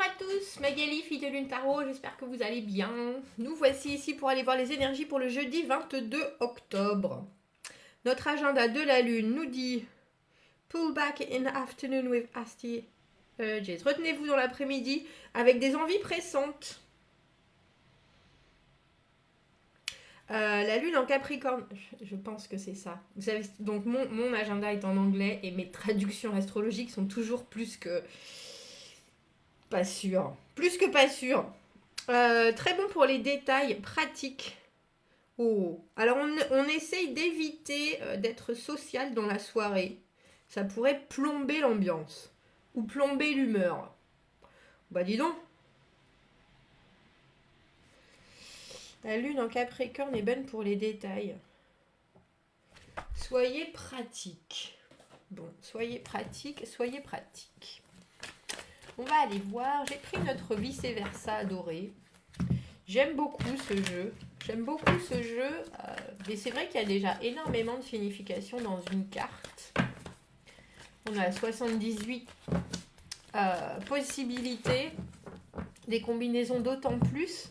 à tous, Magali, fille de Lune Tarot, j'espère que vous allez bien. Nous voici ici pour aller voir les énergies pour le jeudi 22 octobre. Notre agenda de la Lune nous dit Pull back in the afternoon with hasty urges. Retenez-vous dans l'après-midi avec des envies pressantes. La Lune en Capricorne, je pense que c'est ça. Vous savez, donc mon agenda est en anglais et mes traductions astrologiques sont toujours plus que pas sûres. Plus que pas sûres. Très bon pour les détails pratiques. Oh. Alors on essaye d'éviter d'être social dans la soirée. Ça pourrait plomber l'ambiance ou plomber l'humeur. Bah dis donc. La Lune en Capricorne est bonne pour les détails. Soyez pratique. Bon, soyez pratique, soyez pratique. On va aller voir. J'ai pris notre vice-versa adoré. J'aime beaucoup ce jeu. Mais c'est vrai qu'il y a déjà énormément de signification dans une carte. On a 78 possibilités. Des combinaisons d'autant plus.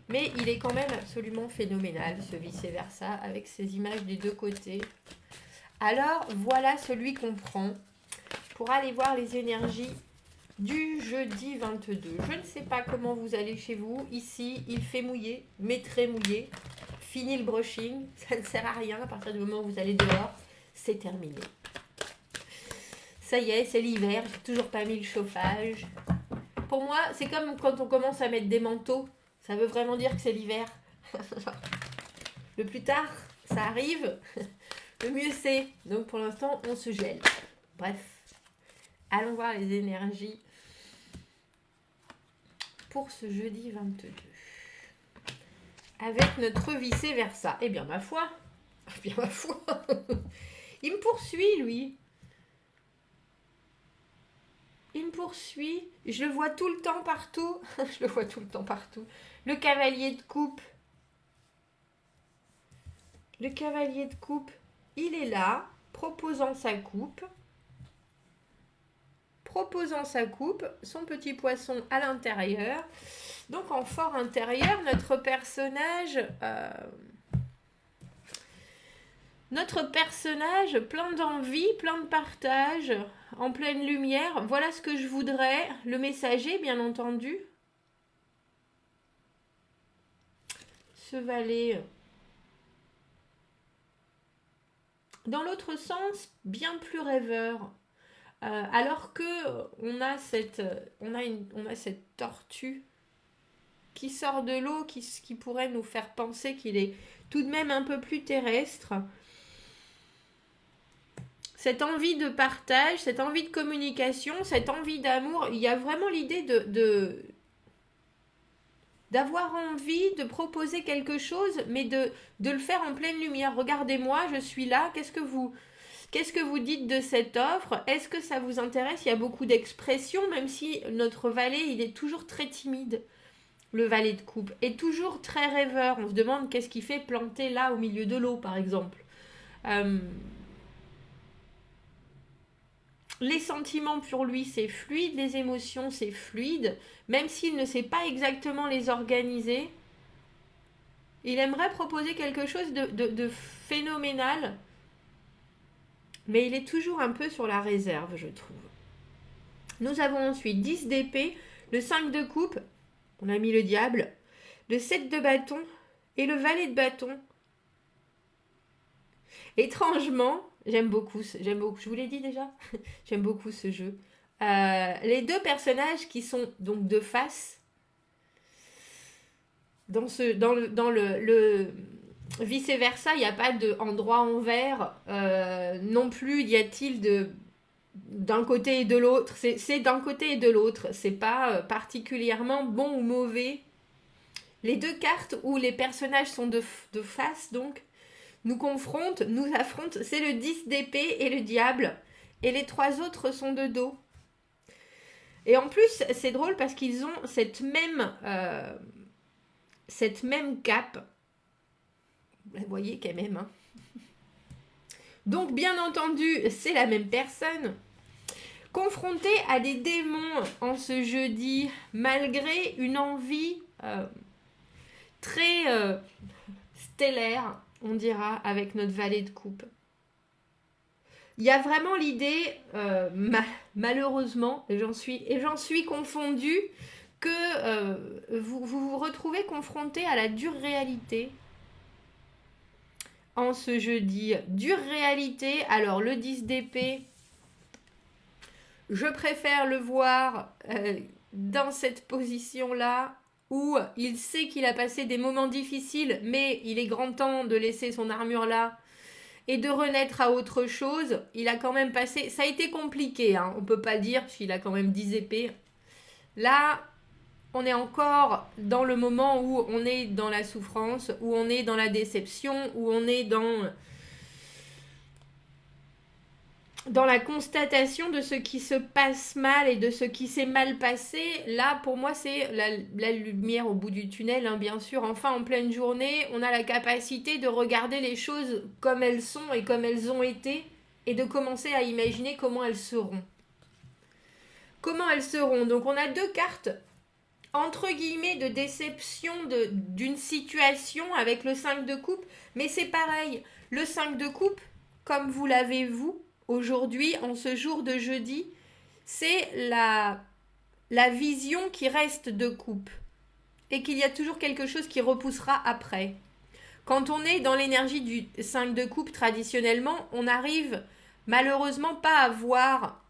Mais il est quand même absolument phénoménal, ce vice-versa, avec ces images des deux côtés. Alors, voilà celui qu'on prend pour aller voir les énergies du jeudi 22. Je ne sais pas comment vous allez chez vous. Ici, il fait mouiller, mais très mouillé. Fini le brushing, ça ne sert à rien. À partir du moment où vous allez dehors, c'est terminé. Ça y est, c'est l'hiver, j'ai toujours pas mis le chauffage. Pour moi, c'est comme quand on commence à mettre des manteaux. Ça veut vraiment dire que c'est l'hiver. Le plus tard, ça arrive, le mieux c'est. Donc pour l'instant, on se gèle. Bref, allons voir les énergies pour ce jeudi 22. Avec notre vice-versa. Eh bien, ma foi. Il me poursuit, lui. Il me poursuit. Je le vois tout le temps partout. Le cavalier de coupe. Il est là, proposant sa coupe, son petit poisson à l'intérieur. Donc en fort intérieur, notre personnage plein d'envie, plein de partage, en pleine lumière. Voilà ce que je voudrais. Le messager, bien entendu. Ce valet. Dans l'autre sens, bien plus rêveur. Alors que on a cette tortue qui sort de l'eau, qui pourrait nous faire penser qu'il est tout de même un peu plus terrestre. Cette envie de partage, cette envie de communication, cette envie d'amour, il y a vraiment l'idée d'avoir envie de proposer quelque chose, mais de le faire en pleine lumière. Regardez-moi, je suis là, qu'est-ce que vous dites de cette offre? Est-ce que ça vous intéresse? Il y a beaucoup d'expressions, même si notre valet, il est toujours très timide. Le valet de coupe est toujours très rêveur. On se demande qu'est-ce qu'il fait planté là au milieu de l'eau, par exemple. Les sentiments pour lui, c'est fluide. Les émotions, c'est fluide. Même s'il ne sait pas exactement les organiser, il aimerait proposer quelque chose de phénoménal. Mais il est toujours un peu sur la réserve, je trouve. Nous avons ensuite 10 d'épée, le 5 de coupe, on a mis le diable, le 7 de bâton et le valet de bâton. Étrangement, j'aime beaucoup, je vous l'ai dit déjà, j'aime beaucoup ce jeu. Les deux personnages qui sont donc de face, dans le vice-versa, il n'y a pas de endroit envers, non plus y a-t-il d'un côté et de l'autre, c'est d'un côté et de l'autre, c'est pas particulièrement bon ou mauvais. Les deux cartes où les personnages sont de face, donc, nous confrontent, nous affrontent, c'est le 10 d'épée et le diable, et les trois autres sont de dos. Et en plus, c'est drôle parce qu'ils ont cette même cape. Vous voyez quand même, hein. Donc, bien entendu, c'est la même personne. Confronté à des démons en ce jeudi, malgré une envie très stellaire, on dira, avec notre valet de coupe. Il y a vraiment l'idée, malheureusement, et j'en suis confondue, que vous vous retrouvez confronté à la dure réalité en ce jeudi. Dure réalité, alors le 10 d'épée, je préfère le voir dans cette position-là, où il sait qu'il a passé des moments difficiles, mais il est grand temps de laisser son armure là et de renaître à autre chose. Il a quand même passé... Ça a été compliqué, hein, on peut pas dire, parce qu'il a quand même 10 épées. Là, on est encore dans le moment où on est dans la souffrance, où on est dans la déception, où on est dans la constatation de ce qui se passe mal et de ce qui s'est mal passé. Là, pour moi, c'est la lumière au bout du tunnel, hein, bien sûr. Enfin, en pleine journée, on a la capacité de regarder les choses comme elles sont et comme elles ont été, et de commencer à imaginer comment elles seront. Comment elles seront. Donc, on a deux cartes, entre guillemets, de déception d'une situation avec le 5 de coupe. Mais c'est pareil, le 5 de coupe, comme vous l'avez vous, aujourd'hui, en ce jour de jeudi, c'est la vision qui reste de coupe. Et qu'il y a toujours quelque chose qui repoussera après. Quand on est dans l'énergie du 5 de coupe, traditionnellement, on n'arrive malheureusement pas à voir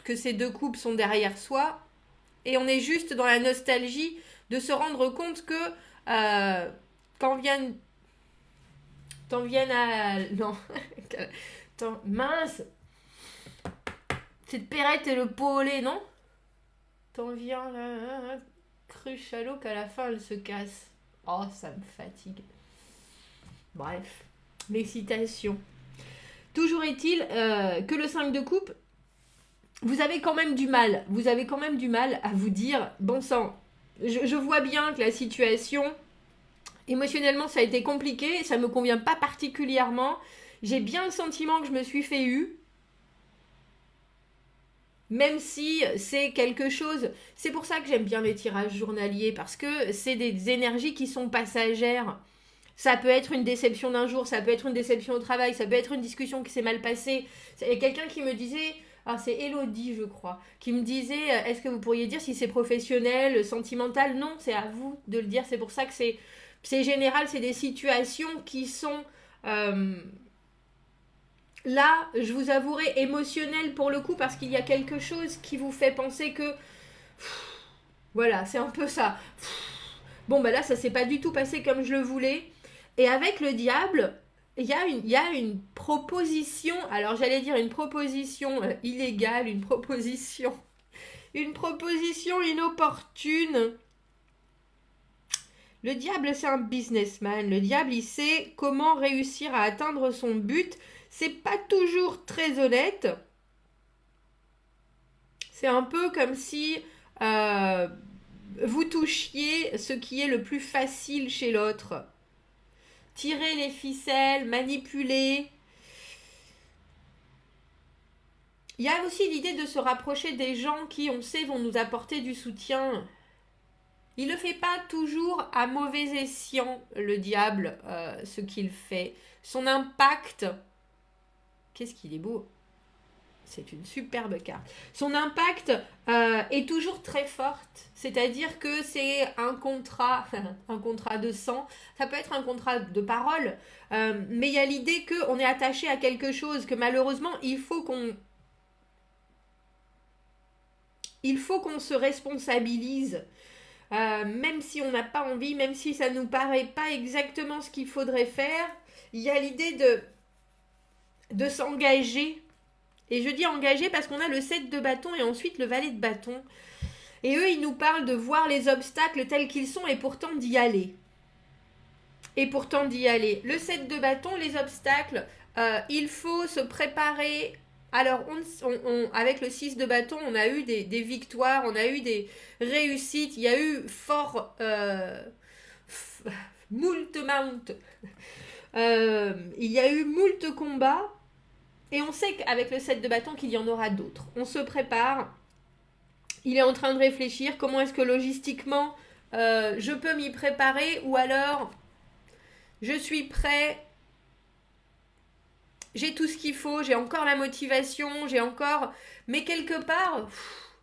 que ces deux coupes sont derrière soi. Et on est juste dans la nostalgie de se rendre compte que quand viennent à... Non. Mince. Cette perrette et le pot au lait, non? T'en viens là, cruche à l'eau qu'à la fin elle se casse. Oh, ça me fatigue. Bref, l'excitation. Toujours est-il que le 5 de coupe, vous avez quand même du mal. Vous avez quand même du mal à vous dire, bon sang, je vois bien que la situation, émotionnellement, ça a été compliqué, ça me convient pas particulièrement. J'ai bien le sentiment que je me suis fait eu. Même si c'est quelque chose... C'est pour ça que j'aime bien les tirages journaliers, parce que c'est des énergies qui sont passagères. Ça peut être une déception d'un jour, ça peut être une déception au travail, ça peut être une discussion qui s'est mal passée. Il y a quelqu'un qui me disait... Ah, c'est Elodie, je crois, qui me disait, est-ce que vous pourriez dire si c'est professionnel, sentimental? Non, c'est à vous de le dire. C'est pour ça que c'est général, c'est des situations qui sont... Là, je vous avouerai, émotionnel pour le coup, parce qu'il y a quelque chose qui vous fait penser que... Voilà, c'est un peu ça. Bon, bah là, ça s'est pas du tout passé comme je le voulais. Et avec le diable, il y a une proposition, alors j'allais dire une proposition illégale, une proposition inopportune. Le diable, c'est un businessman. Le diable, il sait comment réussir à atteindre son but. C'est pas toujours très honnête. C'est un peu comme si vous touchiez ce qui est le plus facile chez l'autre. Tirer les ficelles, manipuler. Il y a aussi l'idée de se rapprocher des gens qui, on sait, vont nous apporter du soutien. Il ne le fait pas toujours à mauvais escient, le diable, ce qu'il fait. Son impact... Qu'est-ce qu'il est beau! C'est une superbe carte. Son impact est toujours très fort. C'est-à-dire que c'est un contrat de sang. Ça peut être un contrat de parole. Mais il y a l'idée qu'on est attaché à quelque chose, que malheureusement, il faut qu'on se responsabilise. Même si on n'a pas envie, même si ça ne nous paraît pas exactement ce qu'il faudrait faire, il y a l'idée de s'engager. Et je dis engager parce qu'on a le 7 de bâton et ensuite le valet de bâton. Et eux, ils nous parlent de voir les obstacles tels qu'ils sont et pourtant d'y aller. Le 7 de bâton, les obstacles, il faut se préparer. Alors, avec le 6 de bâton, on a eu des victoires, on a eu des réussites, il y a eu moult mount. Il y a eu moult combats. Et on sait qu'avec le 7 de bâton qu'il y en aura d'autres. On se prépare. Il est en train de réfléchir. Comment est-ce que logistiquement, je peux m'y préparer? Ou alors, je suis prêt. J'ai tout ce qu'il faut. J'ai encore la motivation. J'ai encore... Mais quelque part...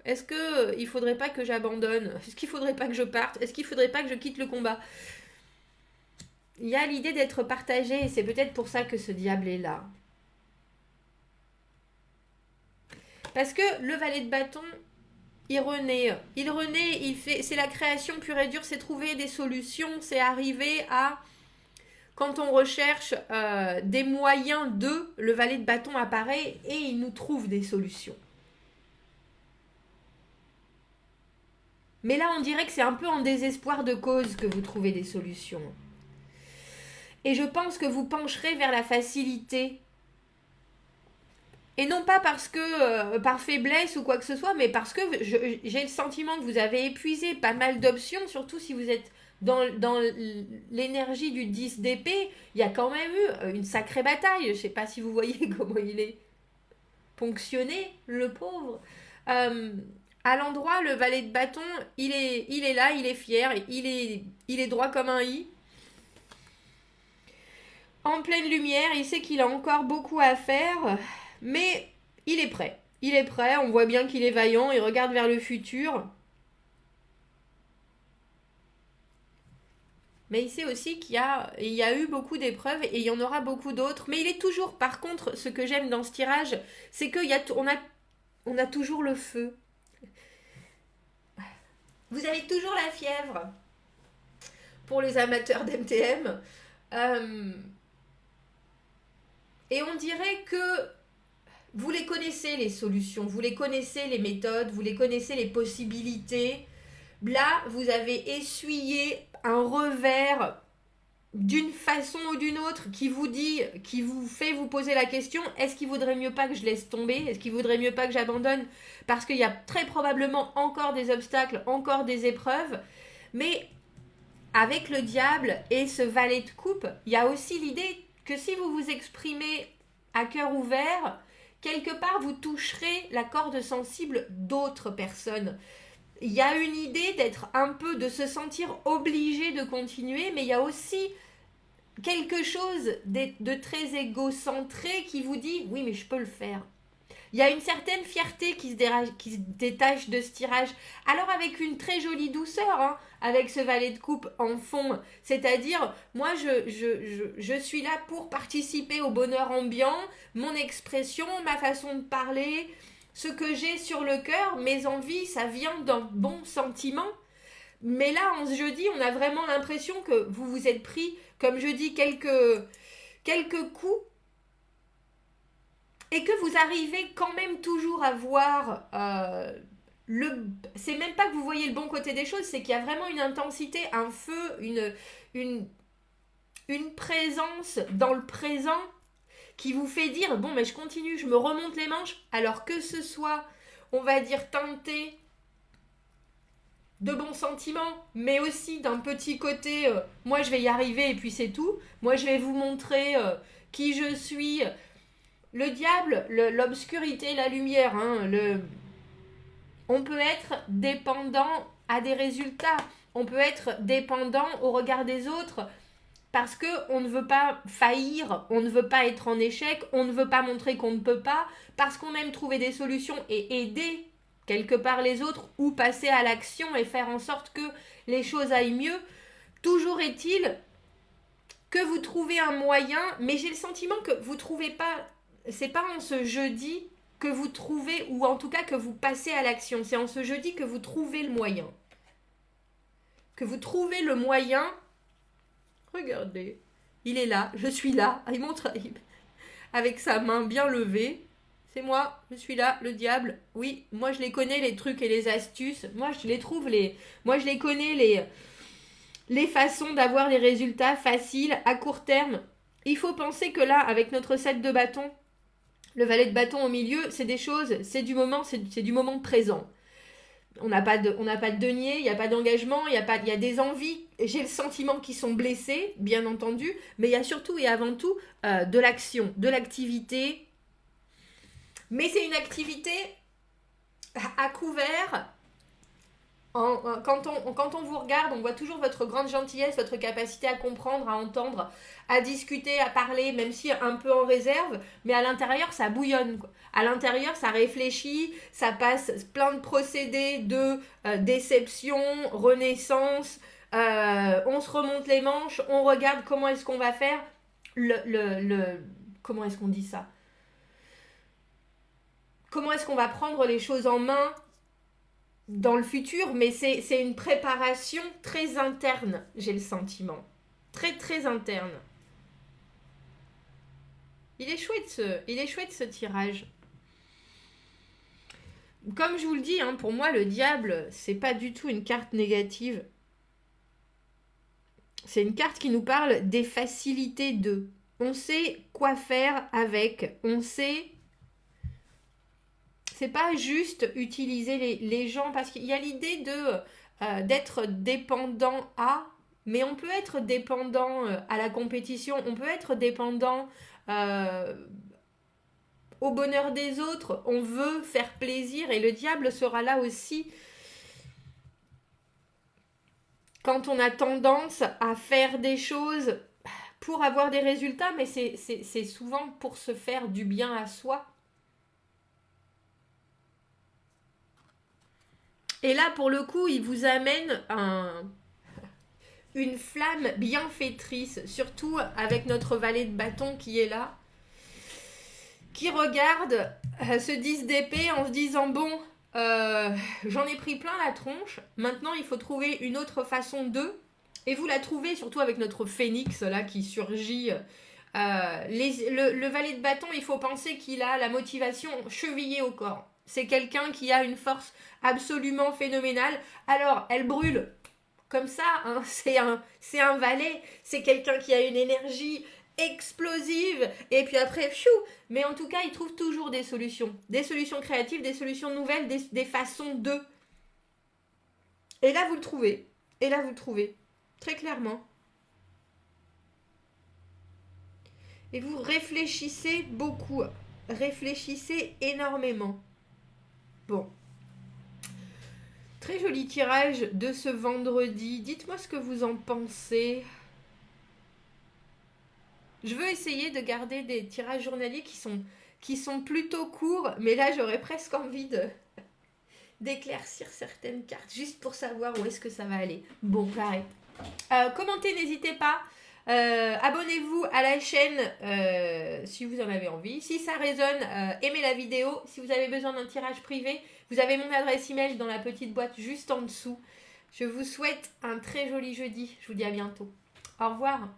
Est-ce qu'il ne faudrait pas que j'abandonne? Est-ce qu'il ne faudrait pas que je parte? Est-ce qu'il ne faudrait pas que je quitte le combat? Il y a l'idée d'être partagé et c'est peut-être pour ça que ce diable est là. Parce que le valet de bâton, il renaît. Il renaît, c'est la création pure et dure, c'est trouver des solutions, c'est arriver à... Quand on recherche des moyens le valet de bâton apparaît et il nous trouve des solutions. Mais là, on dirait que c'est un peu en désespoir de cause que vous trouvez des solutions. Et je pense que vous pencherez vers la facilité. Et non pas parce que par faiblesse ou quoi que ce soit, mais parce que j'ai le sentiment que vous avez épuisé pas mal d'options, surtout si vous êtes dans l'énergie du 10 d'épée. Il y a quand même eu une sacrée bataille. Je ne sais pas si vous voyez comment il est ponctionné, le pauvre. À l'endroit, le valet de bâton, il est là, il est fier, il est droit comme un i. En pleine lumière, il sait qu'il a encore beaucoup à faire, mais il est prêt. Il est prêt, on voit bien qu'il est vaillant, il regarde vers le futur. Mais il sait aussi qu'il y a eu beaucoup d'épreuves et il y en aura beaucoup d'autres. Mais il est toujours, par contre, ce que j'aime dans ce tirage, c'est qu'on a toujours le feu. Vous avez toujours la fièvre. Pour les amateurs d'MTM. Et on dirait que vous les connaissez, les solutions, vous les connaissez, les méthodes, vous les connaissez, les possibilités. Là, vous avez essuyé un revers d'une façon ou d'une autre qui vous fait vous poser la question, est-ce qu'il vaudrait mieux pas que je laisse tomber? Est-ce qu'il vaudrait mieux pas que j'abandonne? Parce qu'il y a très probablement encore des obstacles, encore des épreuves. Mais avec le diable et ce valet de coupe, il y a aussi l'idée que si vous vous exprimez à cœur ouvert, quelque part vous toucherez la corde sensible d'autres personnes. Il y a une idée de se sentir obligé de continuer, mais il y a aussi quelque chose de très égocentré qui vous dit « oui, mais je peux le faire ». Il y a une certaine fierté qui se détache de ce tirage. Alors avec une très jolie douceur, avec ce valet de coupe en fond. C'est-à-dire, moi, je suis là pour participer au bonheur ambiant, mon expression, ma façon de parler, ce que j'ai sur le cœur, mes envies, ça vient d'un bon sentiment. Mais là, en ce jeudi, on a vraiment l'impression que vous vous êtes pris, comme je dis, quelques coups. Et que vous arrivez quand même toujours à voir c'est même pas que vous voyez le bon côté des choses, c'est qu'il y a vraiment une intensité, un feu, une présence dans le présent qui vous fait dire bon mais je continue, je me remonte les manches, alors que ce soit, on va dire, teinté de bons sentiments, mais aussi d'un petit côté moi je vais y arriver et puis c'est tout, moi je vais vous montrer qui je suis. Le diable, l'obscurité, la lumière, on peut être dépendant à des résultats, on peut être dépendant au regard des autres parce qu'on ne veut pas faillir, on ne veut pas être en échec, on ne veut pas montrer qu'on ne peut pas, parce qu'on aime trouver des solutions et aider quelque part les autres ou passer à l'action et faire en sorte que les choses aillent mieux. Toujours est-il que vous trouvez un moyen, mais j'ai le sentiment que vous ne trouvez pas... C'est pas en ce jeudi que vous trouvez, ou en tout cas que vous passez à l'action. C'est en ce jeudi que vous trouvez le moyen. Que vous trouvez le moyen. Regardez, il est là, je suis là. Il montre avec sa main bien levée. C'est moi, je suis là, le diable. Oui, moi je les connais, les trucs et les astuces. Moi je les trouve, moi je les connais, les façons d'avoir des résultats faciles à court terme. Il faut penser que là, avec notre 7 de bâton, le valet de bâton au milieu, c'est des choses, c'est du moment présent. On n'a pas de denier, il n'y a pas d'engagement, il y a des envies. J'ai le sentiment qu'ils sont blessés, bien entendu, mais il y a surtout et avant tout de l'action, de l'activité, Mais c'est une activité à couvert. Quand on vous regarde, on voit toujours votre grande gentillesse, votre capacité à comprendre, à entendre, à discuter, à parler, même si un peu en réserve, mais à l'intérieur, ça bouillonne, quoi. À l'intérieur, ça réfléchit, ça passe plein de procédés de déception, renaissance, on se remonte les manches, on regarde comment est-ce qu'on va faire, comment est-ce qu'on dit ça? Comment est-ce qu'on va prendre les choses en main dans le futur, mais c'est une préparation très interne, j'ai le sentiment. Très, très interne. Il est chouette ce tirage. Comme je vous le dis, hein, pour moi, le diable, c'est pas du tout une carte négative. C'est une carte qui nous parle des facilités de. On sait quoi faire avec. On sait. C'est pas juste utiliser les gens, parce qu'il y a l'idée d'être dépendant à, mais on peut être dépendant à la compétition, on peut être dépendant au bonheur des autres, on veut faire plaisir, et le diable sera là aussi quand on a tendance à faire des choses pour avoir des résultats, mais c'est souvent pour se faire du bien à soi. Et là, pour le coup, il vous amène une flamme bienfaitrice, surtout avec notre valet de bâton qui est là, qui regarde ce 10 d'épée en se disant, bon, j'en ai pris plein la tronche, maintenant il faut trouver une autre façon de, et vous la trouvez surtout avec notre phénix là qui surgit. Le valet de bâton, il faut penser qu'il a la motivation chevillée au corps. C'est quelqu'un qui a une force absolument phénoménale. Alors, elle brûle comme ça, hein, c'est un valet, c'est quelqu'un qui a une énergie explosive, et puis après, pfiou. Mais en tout cas, il trouve toujours des solutions créatives, des solutions nouvelles, des façons de. Et là, vous le trouvez, très clairement. Et vous réfléchissez beaucoup, réfléchissez énormément. Bon. Très joli tirage de ce vendredi. Dites-moi ce que vous en pensez. Je veux essayer de garder des tirages journaliers qui sont plutôt courts, mais là j'aurais presque envie d'éclaircir certaines cartes, juste pour savoir où est-ce que ça va aller. Bon, j'arrête. Commentez, n'hésitez pas. Abonnez-vous à la chaîne si vous en avez envie. Si ça résonne, aimez la vidéo. Si vous avez besoin d'un tirage privé, vous avez mon adresse email dans la petite boîte juste en dessous. Je vous souhaite un très joli jeudi. Je vous dis à bientôt. Au revoir.